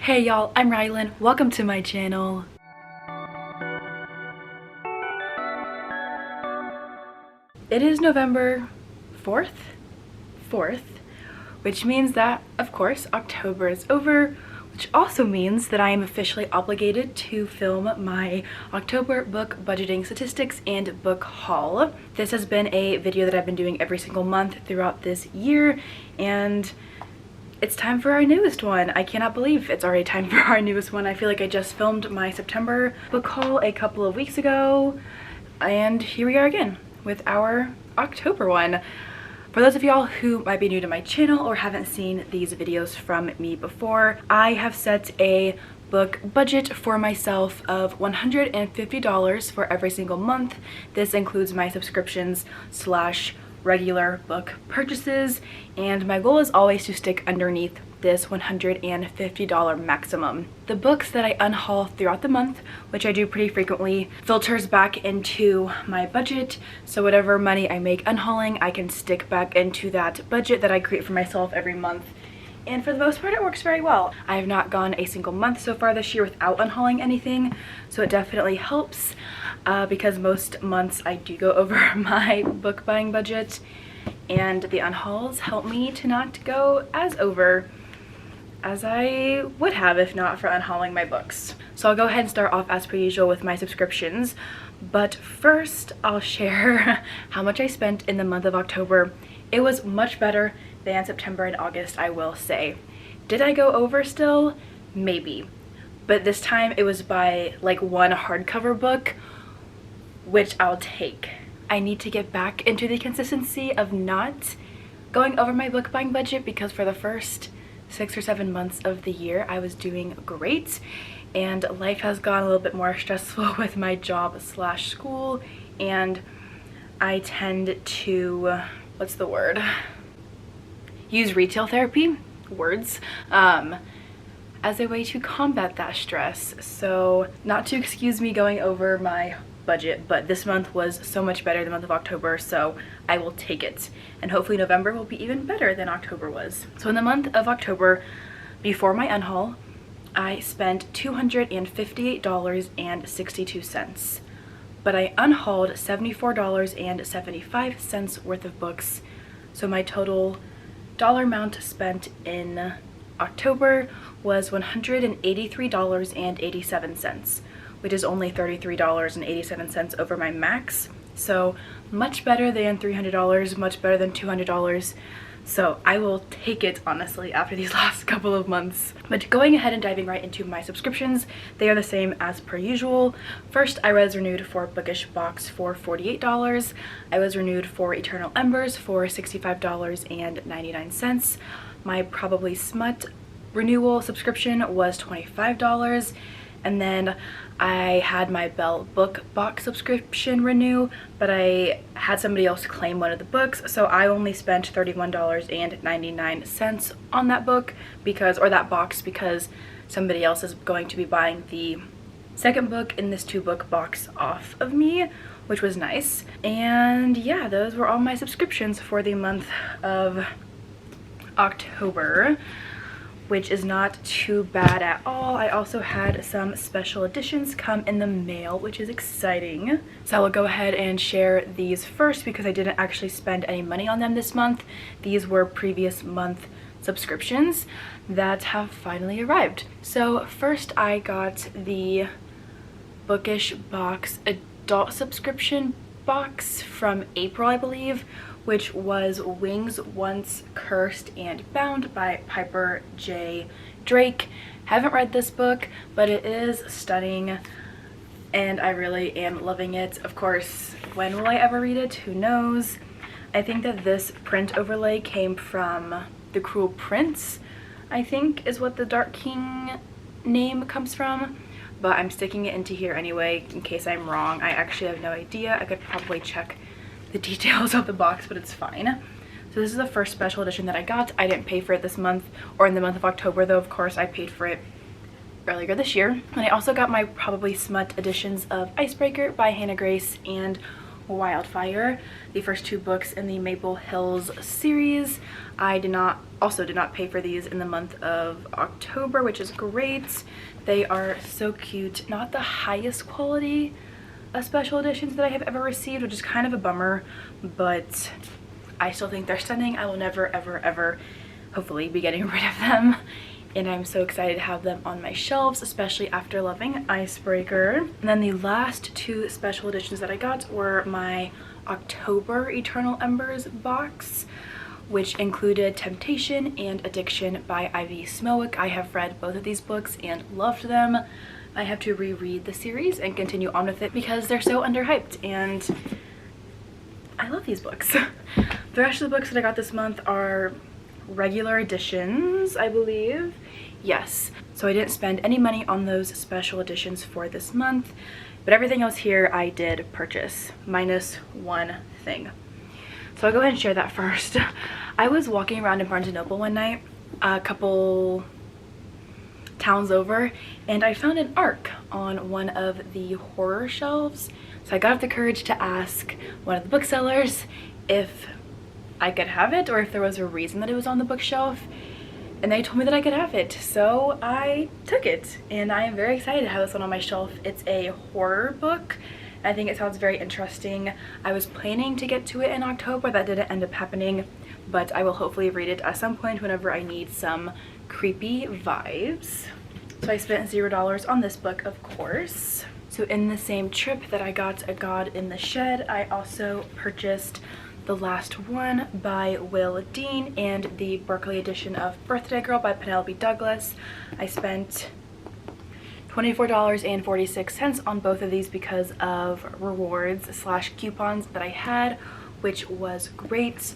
Hey y'all, I'm Rylan. Welcome to my channel. It is November 4th, which means that, of course, October is over, which also means that I am officially obligated to film my October book budgeting statistics and book haul. This has been a video that I've been doing every single month throughout this year, and it's time for our newest one. I cannot believe it's already time for our newest one. I feel like I just filmed my September book haul a couple of weeks ago, and here we are again with our October one. For those of y'all who might be new to my channel or haven't seen these videos from me before, I have set a book budget for myself of $150 for every single month. This includes my subscriptions slash regular book purchases, and my goal is always to stick underneath this $150 maximum. The books that I unhaul throughout the month, which I do pretty frequently, filters back into my budget, so whatever money I make unhauling, I can stick back into that budget that I create for myself every month. And for the most part, it works very well. I have not gone a single month so far this year without unhauling anything, so it definitely helps because most months I do go over my book buying budget, and the unhauls help me to not go as over as I would have if not for unhauling my books. So I'll go ahead and start off as per usual with my subscriptions, but first I'll share how much I spent in the month of October. It was much better than September and August, I will say. Did I go over still? Maybe. But this time it was by like one hardcover book, which I'll take. I need to get back into the consistency of not going over my book buying budget, because for the first 6 or 7 months of the year I was doing great, and life has gone a little bit more stressful with my job slash school, and I tend to, what's the word? Use retail therapy, words, as a way to combat that stress. So not to excuse me going over my budget, but this month was so much better than the month of October, so I will take it. And hopefully November will be even better than October was. So in the month of October, before my unhaul, I spent $258.62. But I unhauled $74.75 worth of books. So my total dollar amount spent in October was $183.87, which is only $33.87 over my max. So much better than $300, much better than $200. So I will take it, honestly, after these last couple of months. But going ahead and diving right into my subscriptions, they are the same as per usual. First, I was renewed for Bookish Box for $48. I was renewed for Eternal Embers for $65.99. My Probably Smut renewal subscription was $25. And then I had my Bell Book Box subscription renew, but I had somebody else claim one of the books, so I only spent $31.99 on that book or that box, because somebody else is going to be buying the second book in this 2-book box off of me, which was nice. And yeah, those were all my subscriptions for the month of October, which is not too bad at all. I also had some special editions come in the mail, which is exciting. So I will go ahead and share these first because I didn't actually spend any money on them this month. These were previous month subscriptions that have finally arrived. So first I got the Bookish Box adult subscription box from April, I believe, which was Wings Once Cursed and Bound by Piper J. Drake. Haven't read this book, but it is stunning and I really am loving it. Of course, when will I ever read it? Who knows? I think that this print overlay came from The Cruel Prince, I think is what the Dark King name comes from, but I'm sticking it into here anyway in case I'm wrong. I actually have no idea. I could probably check the details of the box, but it's fine. So this is the first special edition that I got. I didn't pay for it this month or in the month of October, though of course I paid for it earlier this year. And I also got my Probably Smut editions of Icebreaker by Hannah Grace and Wildfire, the first 2 books in the Maple Hills series. I did not also did not pay for these in the month of October, which is great. They are so cute. Not the highest quality of special editions that I have ever received, which is kind of a bummer, but I still think they're stunning. I will never, ever, ever hopefully be getting rid of them. And I'm so excited to have them on my shelves, especially after loving Icebreaker. And then the last two special editions that I got were my October Eternal Embers box, which included Temptation and Addiction by Ivy Smowick. I have read both of these books and loved them. I have to reread the series and continue on with it because they're so underhyped, and I love these books. The rest of the books that I got this month are regular editions, I believe. Yes, so I didn't spend any money on those special editions for this month, but everything else here I did purchase, minus one thing. So I'll go ahead and share that first. I was walking around in Barnes & Noble one night, a couple towns over, and I found an ARC on one of the horror shelves. So I got up the courage to ask one of the booksellers if I could have it or if there was a reason that it was on the bookshelf, and they told me that I could have it. So I took it, and I am very excited to have this one on my shelf. It's a horror book. I think it sounds very interesting. I was planning to get to it in October. That didn't end up happening, but I will hopefully read it at some point whenever I need some creepy vibes. So I spent $0 on this book, of course. So in the same trip that I got A God in the Shed, I also purchased The Last One by Will Dean and the Berkeley edition of Birthday Girl by Penelope Douglas. I spent $24.46 on both of these because of rewards / coupons that I had, which was great.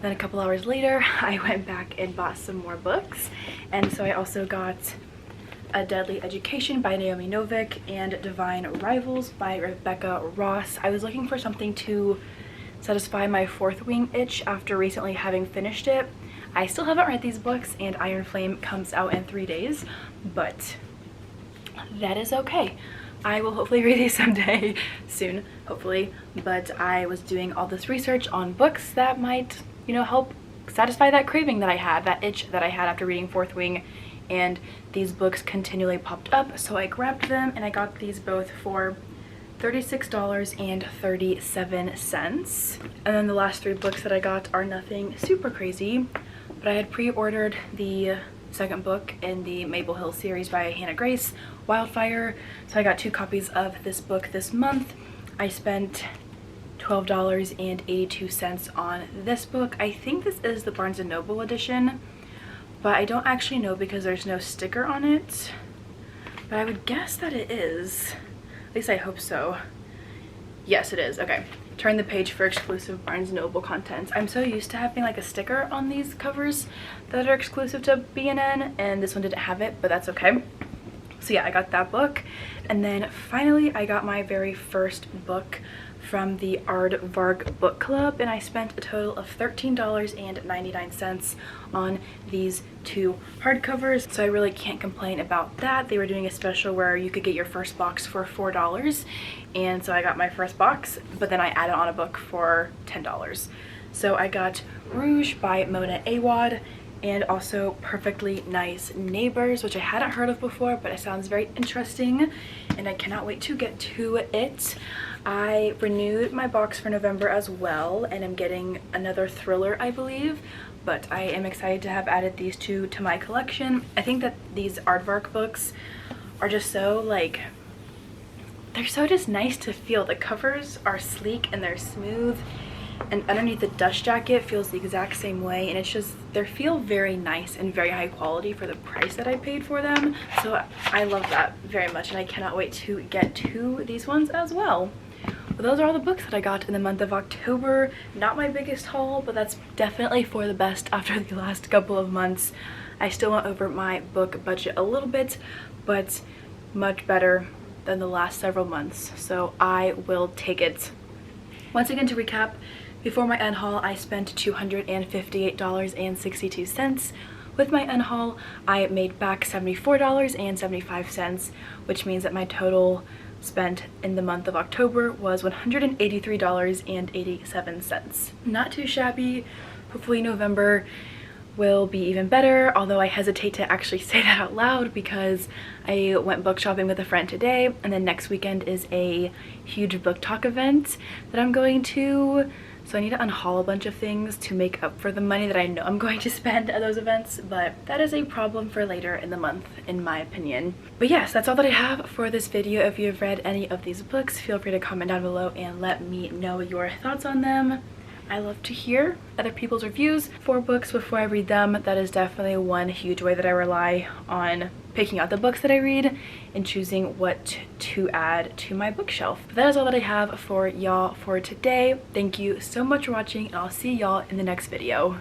Then a couple hours later, I went back and bought some more books, and so I also got A Deadly Education by Naomi Novik and Divine Rivals by Rebecca Ross. I was looking for something to satisfy my fourth wing itch after recently having finished it. I still haven't read these books, and Iron Flame comes out in 3 days, but that is okay. I will hopefully read these someday soon, hopefully, but I was doing all this research on books that might, you know, help satisfy that craving that I had, that itch that I had after reading Fourth Wing, and these books continually popped up, so I grabbed them, and I got these both for $36.37. And then the last 3 books that I got are nothing super crazy, but I had pre-ordered the second book in the Maple Hill series by Hannah Grace, Wildfire, so I got 2 copies of this book this month. I spent $12.82 on this book. I think this is the Barnes & Noble edition, but I don't actually know because there's no sticker on it, but I would guess that it is. At least I hope so. Yes, it is. Okay. Turn the page for exclusive Barnes & Noble content. I'm so used to having like a sticker on these covers that are exclusive to B&N, and this one didn't have it, but that's okay. So yeah, I got that book. And then finally I got my very first book from the Aardvark Book Club, and I spent a total of $13.99 on these 2 hardcovers, so I really can't complain about that. They were doing a special where you could get your first box for $4, and so I got my first box, but then I added on a book for $10. So I got Rouge by Mona Awad, and also Perfectly Nice Neighbors, which I hadn't heard of before, but it sounds very interesting, and I cannot wait to get to it. I renewed my box for November as well, and I'm getting another thriller, I believe, but I am excited to have added these 2 to my collection. I think that these Aardvark books are just so, like, they're so just nice to feel. The covers are sleek and they're smooth, and underneath the dust jacket feels the exact same way, and it's just, they feel very nice and very high quality for the price that I paid for them. So I love that very much, and I cannot wait to get to these ones as well. But those are all the books that I got in the month of October. Not my biggest haul, but that's definitely for the best after the last couple of months. I still went over my book budget a little bit, but much better than the last several months, so I will take it. Once again, to recap, before my unhaul, I spent $258.62. With my unhaul, I made back $74.75, which means that my total spent in the month of October was $183.87. Not too shabby. Hopefully November will be even better, although I hesitate to actually say that out loud because I went book shopping with a friend today, and then next weekend is a huge book talk event that I'm going to. So I need to unhaul a bunch of things to make up for the money that I know I'm going to spend at those events, but that is a problem for later in the month, in my opinion. But yes, that's all that I have for this video. If you've read any of these books, feel free to comment down below and let me know your thoughts on them. I love to hear other people's reviews for books before I read them. That is definitely one huge way that I rely on picking out the books that I read and choosing what to add to my bookshelf. But that is all that I have for y'all for today. Thank you so much for watching, and I'll see y'all in the next video.